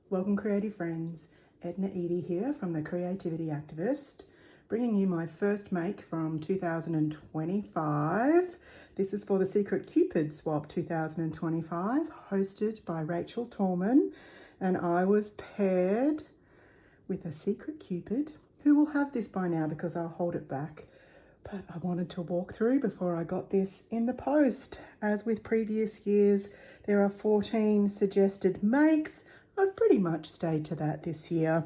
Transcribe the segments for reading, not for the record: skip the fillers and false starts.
Welcome creative friends, Edna Edie here from the Creativity Activist, bringing you my first make from 2025. This is for the Secret Cupid Swap 2025, hosted by Rachel Tallman, and I was paired with a Secret Cupid who will have this by now because I'll hold it back. But I wanted to walk through before I got this in the post. As with previous years, there are 14 suggested makes. I've pretty much stayed to that this year.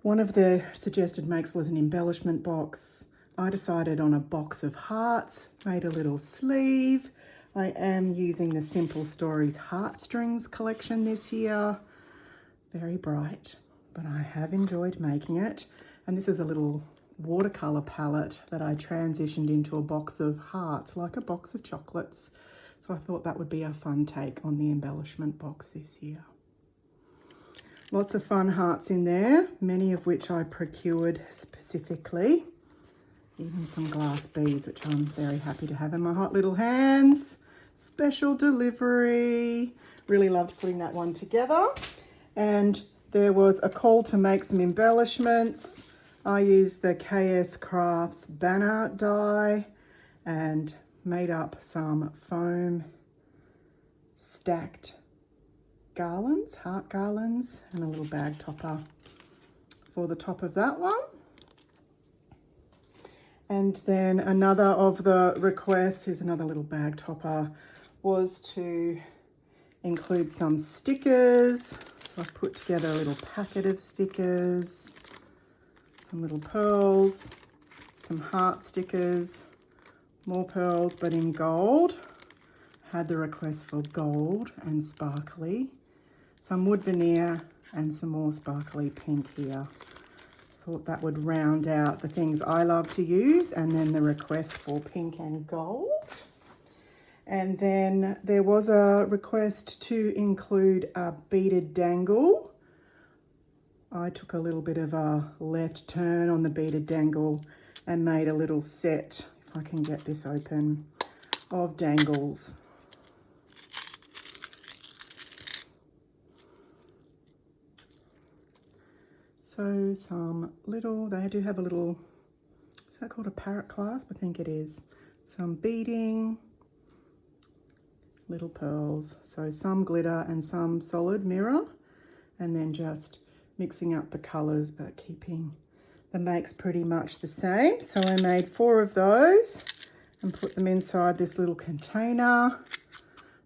One of the suggested makes was an embellishment box. I decided on a box of hearts, made a little sleeve. I am using the Simple Stories Heartstrings collection this year. Very bright, but I have enjoyed making it. And this is a little watercolor palette that I transitioned into a box of hearts, like a box of chocolates. So I thought that would be a fun take on the embellishment box this year. Lots of fun hearts in there, many of which I procured specifically. Even some glass beads, which I'm very happy to have in my hot little hands. Special delivery. Really loved putting that one together. And there was a call to make some embellishments. I used the KS Crafts banner die and made up some foam stacked garlands, heart garlands, and a little bag topper for the top of that one. And then another of the requests, here's another little bag topper, was to include some stickers. So I've put together a little packet of stickers, some little pearls, some heart stickers, more pearls but in gold. Had the request for gold and sparkly, some wood veneer and some more sparkly pink here. Thought that would round out the things I love to use, and then the request for pink and gold. And then there was a request to include a beaded dangle. I took a little bit of a left turn on the beaded dangle and made a little set, if I can get this open, of dangles. So some little, they do have a little, is that called a parrot clasp? I think it is. Some beading, little pearls. So some glitter and some solid mirror, and then just mixing up the colours but keeping the makes pretty much the same. So I made 4 of those and put them inside this little container.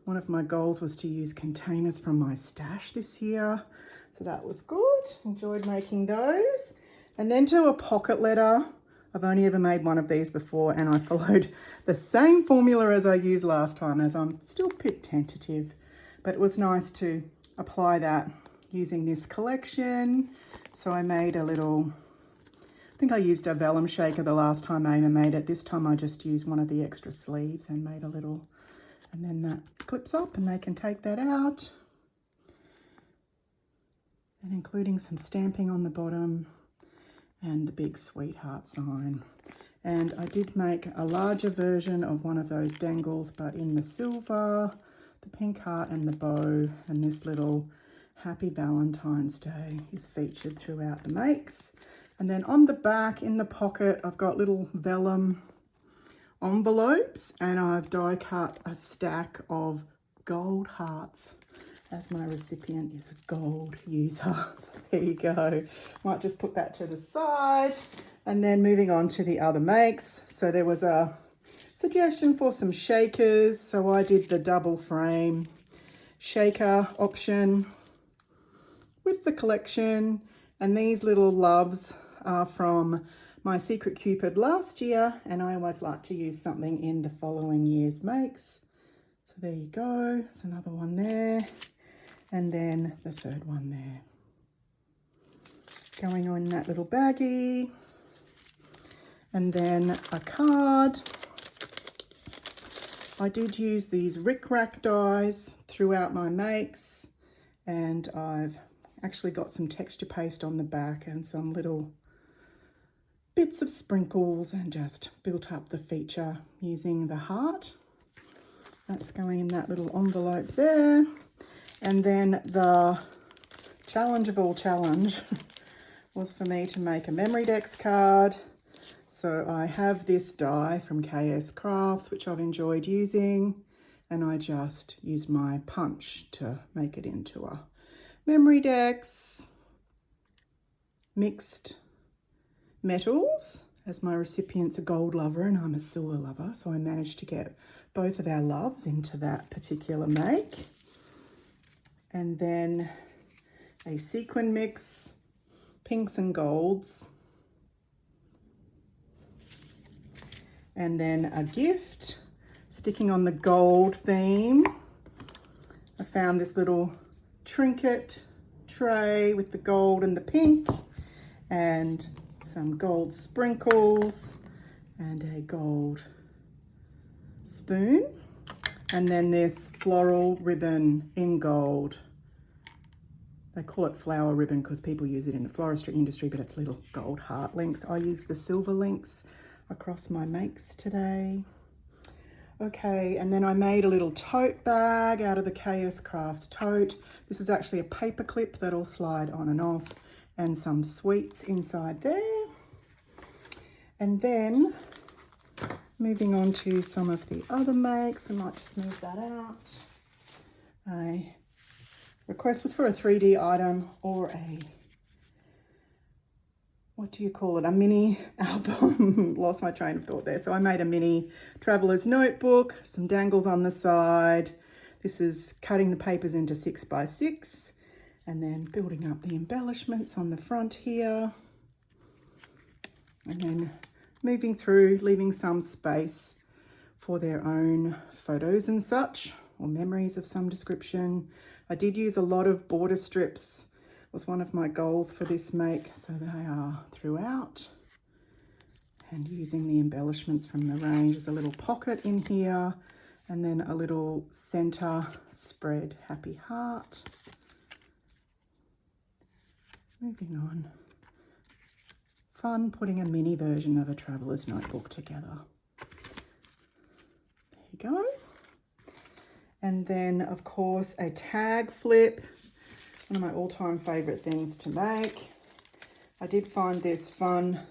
One of my goals was to use containers from my stash this year. So that was good. Enjoyed making those. And then to a pocket letter. I've only ever made one of these before, and I followed the same formula as I used last time, as I'm still a bit tentative. But it was nice to apply that using this collection. So I made a little, I think I used a vellum shaker the last time I even made it. This time I just used one of the extra sleeves and made a little, and then that clips up and they can take that out. And including some stamping on the bottom and the big sweetheart sign. And I did make a larger version of one of those dangles, but in the silver, the pink heart and the bow, and this little Happy Valentine's Day is featured throughout the makes. And then on the back in the pocket, I've got little vellum envelopes, and I've die cut a stack of gold hearts, as my recipient is a gold user. So there you go. Might just put that to the side. And then moving on to the other makes. So there was a suggestion for some shakers. So I did the double frame shaker option with the collection. And these little loves are from my Secret Cupid last year. And I always like to use something in the following year's makes. So there you go. There's another one there. And then the third one there. Going on that little baggie. And then a card. I did use these Rick Rack dies throughout my makes. And I've actually got some texture paste on the back and some little bits of sprinkles and just built up the feature using the heart. That's going in that little envelope there. And then the challenge of all challenge was for me to make a memory decks card. So I have this die from KS Crafts, which I've enjoyed using, and I just used my punch to make it into a memory decks, mixed metals, as my recipient's a gold lover and I'm a silver lover, so I managed to get both of our loves into that particular make. And then a sequin mix, pinks and golds. And then a gift, sticking on the gold theme. I found this little trinket tray with the gold and the pink, and some gold sprinkles, and a gold spoon. And then this floral ribbon in gold. They call it flower ribbon because people use it in the floristry industry, but it's little gold heart links. I use the silver links across my makes today. Okay, and then I made a little tote bag out of the KS Crafts tote. This is actually a paper clip that'll slide on and off, and some sweets inside there. And then moving on to some of the other makes, we might just move that out. A request was for a 3D item or a, what do you call it, a mini album. Lost my train of thought there. So I made a mini traveler's notebook, some dangles on the side. This is cutting the papers into 6 by 6 and then building up the embellishments on the front here. And then moving through, leaving some space for their own photos and such, or memories of some description. I did use a lot of border strips. Was one of my goals for this make, so they are throughout. And using the embellishments from the range. There's a little pocket in here, and then a little center spread happy heart. Moving on. Fun putting a mini version of a traveler's notebook together. There you go. And then, of course, a tag flip. One of my all-time favourite things to make. I did find this fun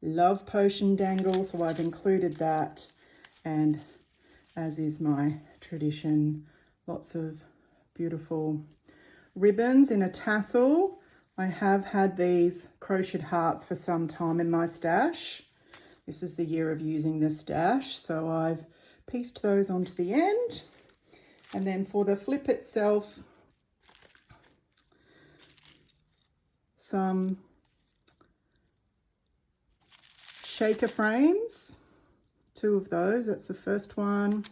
love potion dangle, so I've included that. And as is my tradition, lots of beautiful ribbons in a tassel. I have had these crocheted hearts for some time in my stash. This is the year of using the stash, so I've pieced those onto the end. And then for the flip itself, some shaker frames, 2 of those, that's the first one,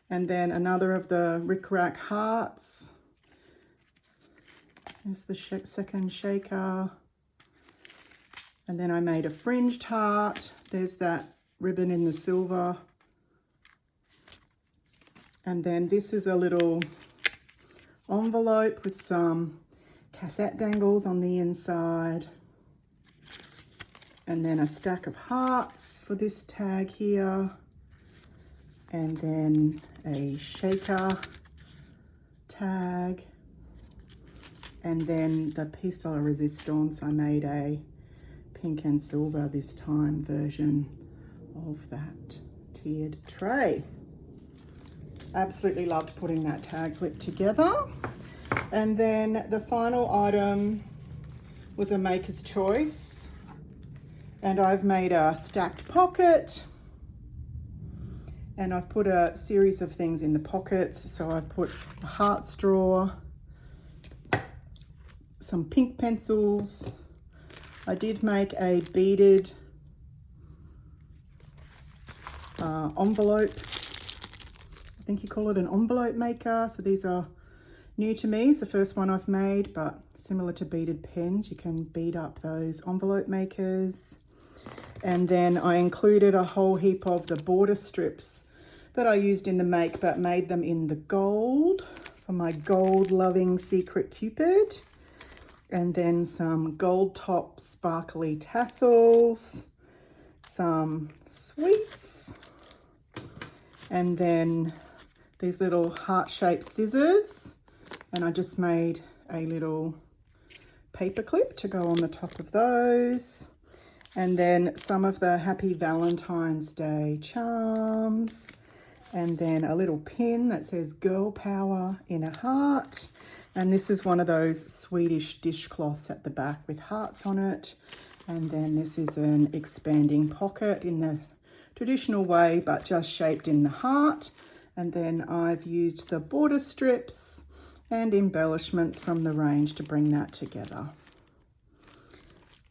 and then another of the rickrack hearts. There's the second shaker, and then I made a fringed heart. There's that ribbon in the silver, and then this is a little envelope with some cassette dangles on the inside, and then a stack of hearts for this tag here, and then a shaker tag, and then the piece de la resistance. I made a pink and silver this time version of that tiered tray. Absolutely loved putting that tag flip together. And then the final item was a maker's choice, and I've made a stacked pocket, and I've put a series of things in the pockets. So I've put a heart straw, some pink pencils. I did make a beaded envelope. I think you call it an envelope maker. So these are new to me. It's the first one I've made, but similar to beaded pens, you can bead up those envelope makers. And then I included a whole heap of the border strips that I used in the make, but made them in the gold for my gold loving Secret Cupid. And then some gold top sparkly tassels, some sweets, and then these little heart-shaped scissors. And I just made a little paper clip to go on the top of those. And then some of the Happy Valentine's Day charms. And then a little pin that says Girl Power in a heart. And this is one of those Swedish dishcloths at the back with hearts on it. And then this is an expanding pocket in the traditional way, but just shaped in the heart. And then I've used the border strips and embellishments from the range to bring that together.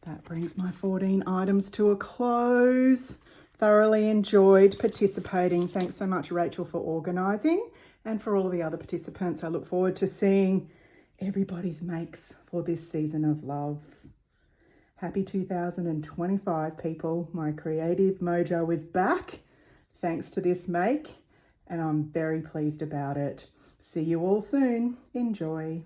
That brings my 14 items to a close. Thoroughly enjoyed participating. Thanks so much, Rachel, for organising, and for all the other participants. I look forward to seeing everybody's makes for this season of love. Happy 2025, people. My creative mojo is back thanks to this make, and I'm very pleased about it. See you all soon. Enjoy.